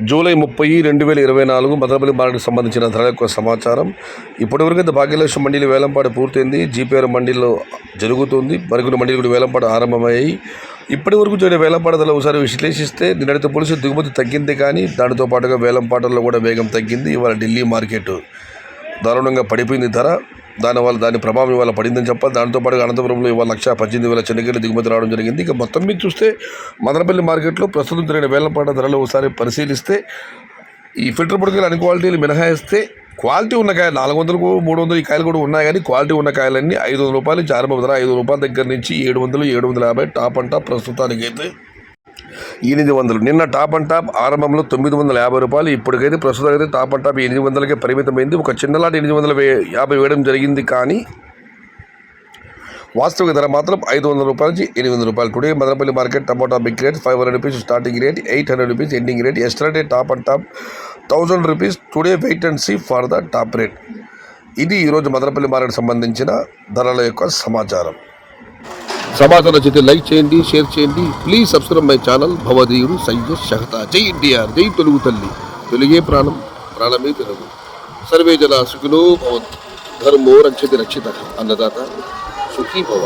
July 30, 2024 Madanapalle మార్కెట్కి సంబంధించిన ధరల యొక్క సమాచారం. ఇప్పటివరకు భాగ్యలక్ష్మి మండీలు వేలంపాట పూర్తయింది. జీపీఆర్ మండీలో జరుగుతుంది. మరికొన్ని మండీలు కూడా వేలంపాట ఆరంభమయ్యాయి. ఇప్పటి వరకు జరిగిన వేలంపాట ధరలు ఒకసారి విశ్లేషిస్తే నిన్నటితో పోలిసి దిగుమతి తగ్గింది, కానీ దానితో పాటుగా వేలంపాటల్లో కూడా వేగం తగ్గింది. ఇవాళ ఢిల్లీ మార్కెట్ దారుణంగా పడిపోయింది ధర. దానివల్ల దాని ప్రభావం ఇవాళ పడిందని చెప్పాలి. దాంతో పాటుగా అనంతపురంలో ఇవాళ 1,18,000 చెన్నకేలు దిగుమతి రావడం జరిగింది. ఇక మొత్తం మీద చూస్తే మదనపల్లి మార్కెట్లో ప్రస్తుతం జరిగిన వేలంపాట ధరలు ఒకసారి పరిశీలిస్తే ఈ ఫిల్టర్ పొడికాయలు అన్ని క్వాలిటీలు మినహాయిస్తే క్వాలిటీ ఉన్న కాయలు 400, 300 ఈ కాయలు కూడా ఉన్నాయి. కానీ క్వాలిటీ ఉన్న కాయలన్నీ 500 రూపాయలు నుంచి ఆరంభ ధర. 500 రూపాయల దగ్గర నుంచి 700, 750 టాప్ అండ్ టాప్ ప్రస్తుతానికైతే 800. నిన్న టాప్ అండ్ టాప్ ఆరంభంలో 950 రూపాయలు. ఇప్పటికైతే ప్రస్తుతానికి టాప్ అండ్ టాప్ 800కే పరిమితమైంది. ఒక చిన్నలాంటి 850 వేయడం జరిగింది, కానీ వాస్తవిక ధర మాత్రం 500 రూపాయల నుంచి 800 రూపాయలు. Today Madanapalle market tomato big rate 500 rupees starting rate, 800 rupees ending rate. Yesterday top and top 1000 rupees. Today wait and see for the top rate. ఇది ఈరోజు మదనపల్లి మార్కెట్ సంబంధించిన ధరల యొక్క సమాచారం నచ్చితే లైక్ చేయండి, షేర్ చేయండి. Please subscribe my channel. భవదీయుడు సయ్యద్ షహతా. జై ఎన్టీఆర్, జై తెలుగు తల్లి. తెలుగే ప్రాణం, ప్రాణమే తెలుగు. సర్వే జన సుఖినో భవంతు. ధర్మో రక్షతి రక్షిత. అన్నదాత సుఖీ భవ.